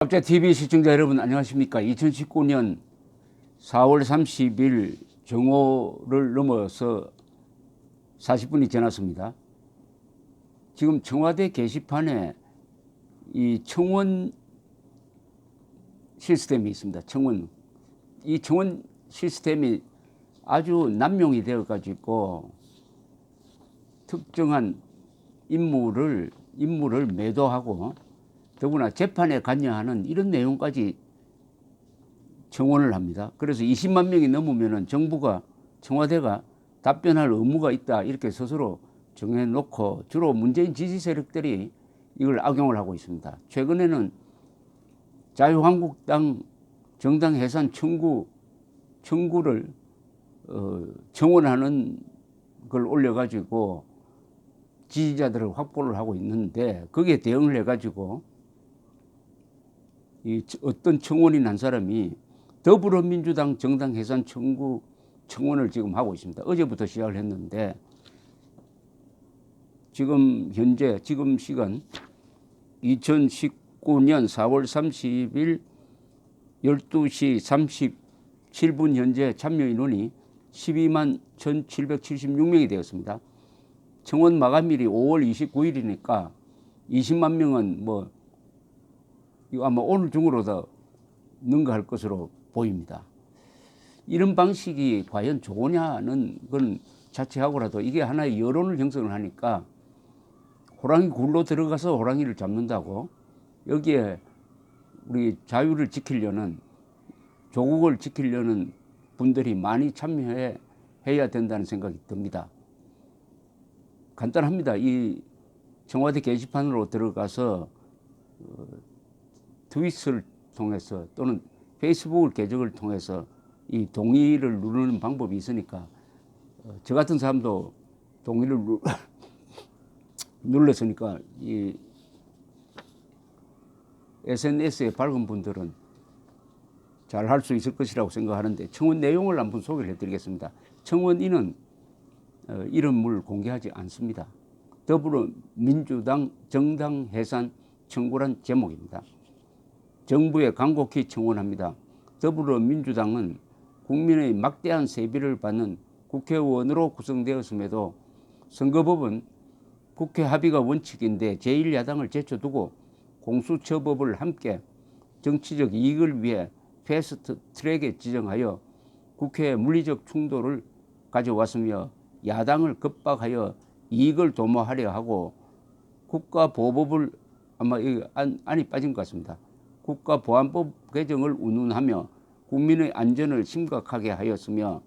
갑자 TV 시청자 여러분 안녕하십니까? 2019년 4월 30일 정오를 넘어서 40분이 지났습니다. 지금 청와대 게시판에 이 청원 시스템이 있습니다. 이 청원 시스템이 아주 남용이 되어 가지고 특정한 인물을 매도하고 더구나 재판에 관여하는 이런 내용까지 청원을 합니다. 그래서 20만 명이 넘으면은 청와대가 답변할 의무가 있다 이렇게 스스로 정해놓고 주로 문재인 지지 세력들이 이걸 악용을 하고 있습니다. 최근에는 자유한국당 정당 해산 청구를 청원하는 걸 올려가지고 지지자들을 확보를 하고 있는데 거기에 대응을 해가지고 이 어떤 청원인 한 사람이 더불어민주당 정당 해산 청원을 지금 하고 있습니다. 어제부터 시작을 했는데 지금 시간 2019년 4월 30일 12시 37분 현재 참여 인원이 12만 1,776명이 되었습니다. 청원 마감일이 5월 29일이니까 20만 명은 이거 아마 오늘 중으로 더 능가할 것으로 보입니다. 이런 방식이 과연 좋으냐는 건 자체하고라도 이게 하나의 여론을 형성을 하니까 호랑이 굴로 들어가서 호랑이를 잡는다고 여기에 우리 자유를 지키려는 조국을 지키려는 분들이 많이 참여해야 된다는 생각이 듭니다. 간단합니다. 이 청와대 게시판으로 들어가서 트윗을 통해서 또는 페이스북 계정을 통해서 이 동의를 누르는 방법이 있으니까 저 같은 사람도 동의를 눌렀으니까 이 SNS에 밝은 분들은 잘 할 수 있을 것이라고 생각하는데 청원 내용을 한번 소개를 해드리겠습니다. 청원인은 이름을 공개하지 않습니다. 더불어민주당 정당 해산 청구란 제목입니다. 정부에 간곡히 청원합니다. 더불어민주당은 국민의 막대한 세비를 받는 국회의원으로 구성되었음에도 선거법은 국회 합의가 원칙인데 제1야당을 제쳐두고 공수처법을 함께 정치적 이익을 위해 패스트 트랙에 지정하여 국회에 물리적 충돌을 가져왔으며 야당을 겁박하여 이익을 도모하려 하고 국가보안법을 아마 안이 빠진 것 같습니다. 국가보안법 개정을 운운하며 국민의 안전을 심각하게 하였으며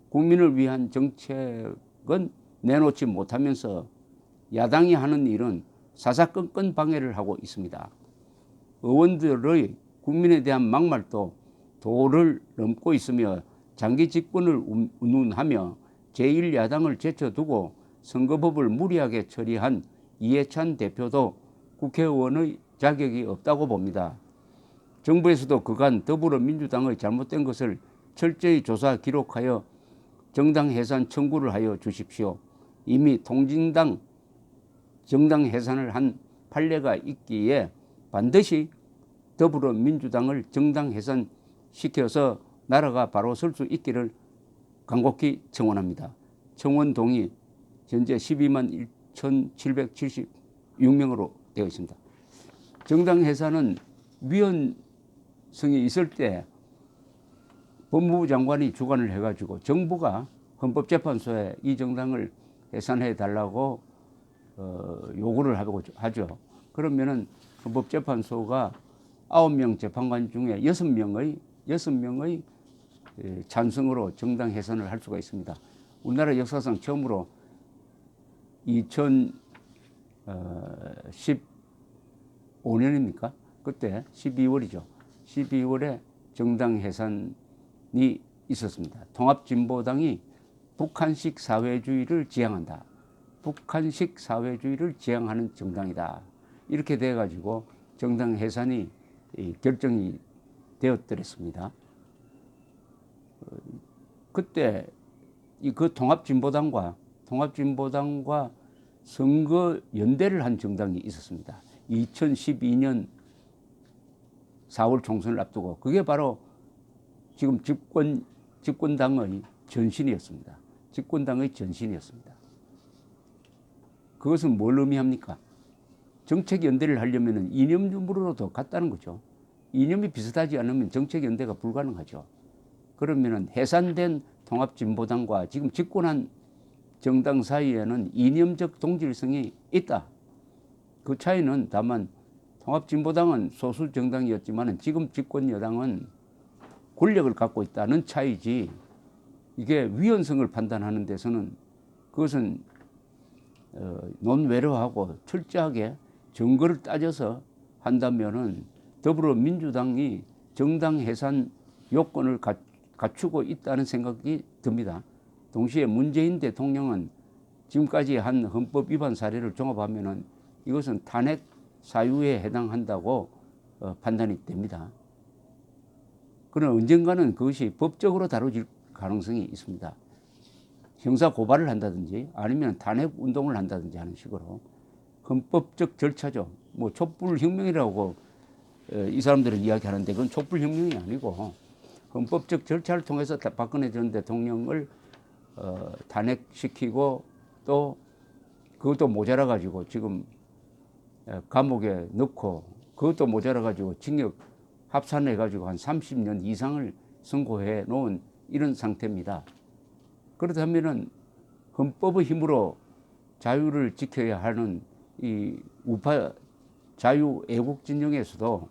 국민을 위한 정책은 내놓지 못하면서 야당이 하는 일은 사사건건 방해를 하고 있습니다. 의원들의 국민에 대한 막말도 도를 넘고 있으며 장기 집권을 운운하며 제1야당을 제쳐두고 선거법을 무리하게 처리한 이해찬 대표도 국회의원의 자격이 없다고 봅니다. 정부에서도 그간 더불어민주당의 잘못된 것을 철저히 조사 기록하여 정당 해산 청구를 하여 주십시오. 이미 통진당 정당 해산을 한 판례가 있기에 반드시 더불어민주당을 정당 해산시켜서 나라가 바로 설 수 있기를 간곡히 청원합니다. 청원 동의 현재 12만 1,776명으로 되어 있습니다. 정당 해산은 위헌성이 있을 때 법무부 장관이 주관을 해가지고 정부가 헌법재판소에 이 정당을 해산해 달라고 요구를 하죠. 그러면은 헌법재판소가 9명 재판관 중에 6명의 찬성으로 정당 해산을 할 수가 있습니다. 우리나라 역사상 처음으로 2015년입니까? 그때 12월이죠. 12월에 정당 해산이 있었습니다. 통합진보당이 북한식 사회주의를 지향한다. 북한식 사회주의를 지향하는 정당이다. 이렇게 돼가지고 정당 해산이 결정이 되었더랬습니다. 그때 그 통합진보당과 선거 연대를 한 정당이 있었습니다. 2012년 4월 총선을 앞두고 그게 바로 지금 집권당의 전신이었습니다. 집권당의 전신이었습니다. 그것은 뭘 의미합니까? 정책 연대를 하려면 이념으로도 같다는 거죠. 이념이 비슷하지 않으면 정책 연대가 불가능하죠. 그러면 해산된 통합진보당과 지금 집권한 정당 사이에는 이념적 동질성이 있다. 그 차이는 다만 통합진보당은 소수 정당이었지만 지금 집권 여당은 권력을 갖고 있다는 차이지, 이게 위헌성을 판단하는 데서는 그것은 논외로하고 철저하게 증거를 따져서 한다면은 더불어민주당이 정당 해산 요건을 갖추고 있다는 생각이 듭니다. 동시에 문재인 대통령은 지금까지 한 헌법 위반 사례를 종합하면은 이것은 탄핵 사유에 해당한다고 판단이 됩니다. 그러나 언젠가는 그것이 법적으로 다뤄질 가능성이 있습니다. 형사 고발을 한다든지 아니면 탄핵 운동을 한다든지 하는 식으로 헌법적 절차죠. 뭐 촛불혁명이라고 이 사람들은 이야기하는데 그건 촛불혁명이 아니고 헌법적 절차를 통해서 박근혜 전 대통령을 탄핵시키고 또 그것도 모자라 가지고 지금 감옥에 넣고 그것도 모자라 가지고 징역 합산해 가지고 한 30년 이상을 선고해 놓은 이런 상태입니다. 그렇다면은 헌법의 힘으로 자유를 지켜야 하는 이 우파 자유 애국 진영에서도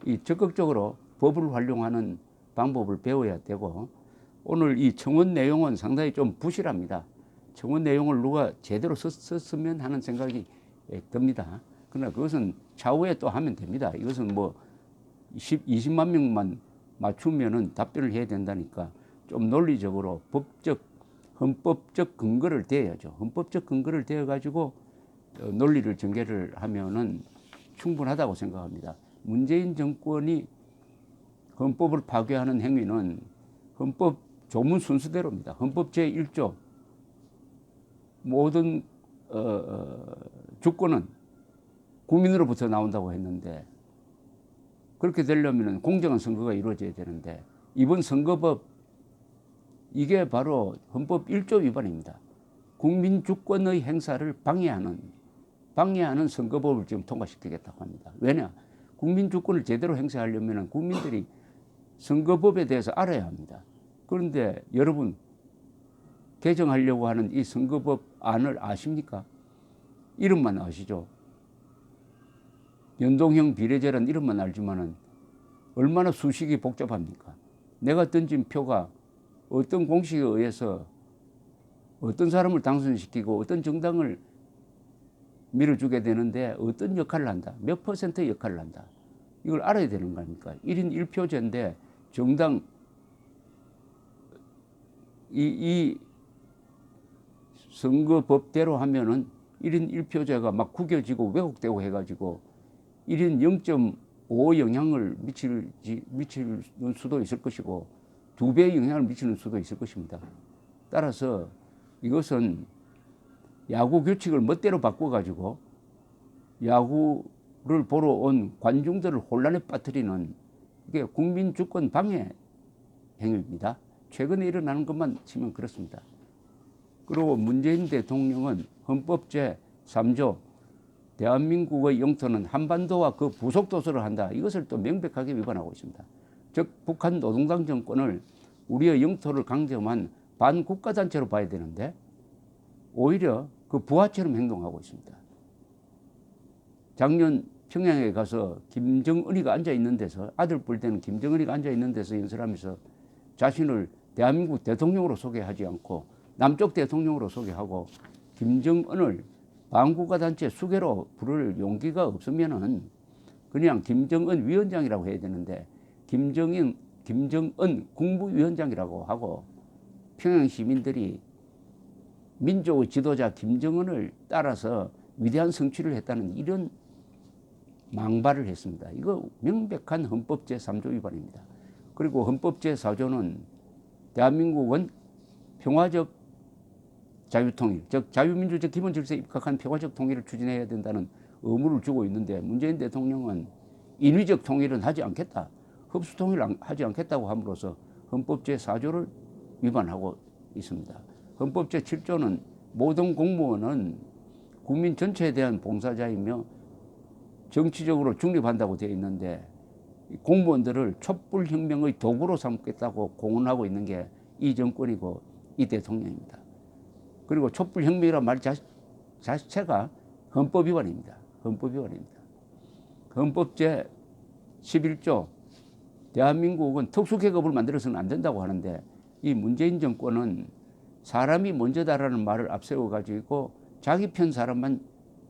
이 적극적으로 법을 활용하는 방법을 배워야 되고, 오늘 이 청원 내용은 상당히 좀 부실합니다. 청원 내용을 누가 제대로 썼으면 하는 생각이 듭니다. 그러나 그것은 차후에 또 하면 됩니다. 이것은 뭐 20만 명만 맞추면은 답변을 해야 된다니까 좀 논리적으로 헌법적 근거를 대야죠. 헌법적 근거를 대어 가지고 논리를 전개를 하면은 충분하다고 생각합니다. 문재인 정권이 헌법을 파괴하는 행위는 헌법 조문 순서대로입니다. 헌법 제1조 모든 주권은 국민으로부터 나온다고 했는데, 그렇게 되려면 공정한 선거가 이루어져야 되는데 이번 선거법 이게 바로 헌법 1조 위반입니다. 국민 주권의 행사를 방해하는 선거법을 지금 통과시키겠다고 합니다. 왜냐? 국민 주권을 제대로 행사하려면 국민들이 선거법에 대해서 알아야 합니다. 그런데 여러분, 개정하려고 하는 이 선거법 안을 아십니까? 이름만 아시죠? 연동형 비례제라는 이름만 알지만은 얼마나 수식이 복잡합니까? 내가 던진 표가 어떤 공식에 의해서 어떤 사람을 당선시키고 어떤 정당을 밀어주게 되는데 어떤 역할을 한다, 몇 퍼센트의 역할을 한다, 이걸 알아야 되는 거 아닙니까? 1인 1표제인데 정당 이 선거법대로 하면은 1인 1표제가 막 구겨지고 왜곡되고 해가지고 1인 0.5 영향을 미칠 수도 있을 것이고 2배의 영향을 미치는 수도 있을 것입니다. 따라서 이것은 야구 규칙을 멋대로 바꿔가지고 야구를 보러 온 관중들을 혼란에 빠뜨리는, 이게 국민 주권 방해 행위입니다. 최근에 일어나는 것만 치면 그렇습니다. 그리고 문재인 대통령은 헌법 제3조 대한민국의 영토는 한반도와 그 부속 도서를 한다, 이것을 또 명백하게 위반하고 있습니다. 즉 북한 노동당 정권을 우리의 영토를 강점한 반국가단체로 봐야 되는데 오히려 그 부하처럼 행동하고 있습니다. 작년 평양에 가서 김정은이가 앉아있는 데서, 아들 볼 때는 김정은이가 앉아있는 데서 연설하면서 자신을 대한민국 대통령으로 소개하지 않고 남쪽 대통령으로 소개하고 김정은을 반국가단체 수괴로 부를 용기가 없으면은 그냥 김정은 위원장이라고 해야 되는데 김정은 국무위원장이라고 하고 평양 시민들이 민족의 지도자 김정은을 따라서 위대한 성취를 했다는 이런 망발을 했습니다. 이거 명백한 헌법 제3조 위반입니다. 그리고 헌법 제4조는 대한민국은 평화적 자유통일, 즉 자유민주적 기본질서에 입각한 평화적 통일을 추진해야 된다는 의무를 주고 있는데 문재인 대통령은 인위적 통일은 하지 않겠다. 흡수 통일을 하지 않겠다고 함으로써 헌법 제4조를 위반하고 있습니다. 헌법 제7조는 모든 공무원은 국민 전체에 대한 봉사자이며 정치적으로 중립한다고 되어 있는데 공무원들을 촛불혁명의 도구로 삼겠다고 공언하고 있는 게 이 정권이고 이 대통령입니다. 그리고 촛불혁명이라는 말 자체가 헌법 위반입니다. 헌법 위반입니다. 헌법 제11조 대한민국은 특수계급을 만들어서는 안 된다고 하는데 이 문재인 정권은 사람이 먼저다라는 말을 앞세워가지고 자기 편 사람만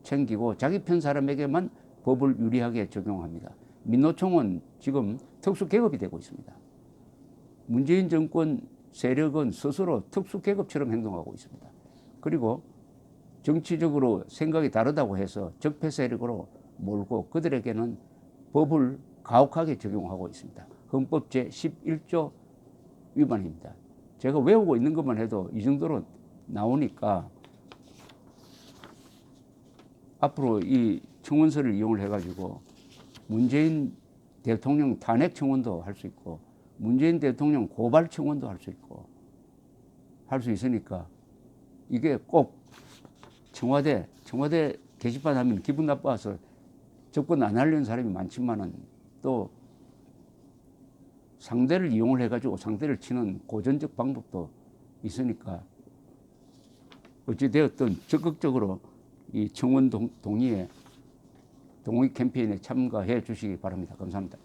챙기고 자기 편 사람에게만 법을 유리하게 적용합니다. 민노총은 지금 특수계급이 되고 있습니다. 문재인 정권 세력은 스스로 특수계급처럼 행동하고 있습니다. 그리고 정치적으로 생각이 다르다고 해서 적폐 세력으로 몰고 그들에게는 법을 가혹하게 적용하고 있습니다. 헌법 제11조 위반입니다. 제가 외우고 있는 것만 해도 이 정도로 나오니까 앞으로 이 청원서를 이용을 해가지고 문재인 대통령 탄핵 청원도 할 수 있고 문재인 대통령 고발 청원도 할 수 있고 할 수 있으니까 이게 꼭 청와대 게시판 하면 기분 나빠서 접근 안 하려는 사람이 많지만은 또 상대를 이용을 해가지고 상대를 치는 고전적 방법도 있으니까 어찌되었든 적극적으로 이 청원 동의 캠페인에 참가해 주시기 바랍니다. 감사합니다.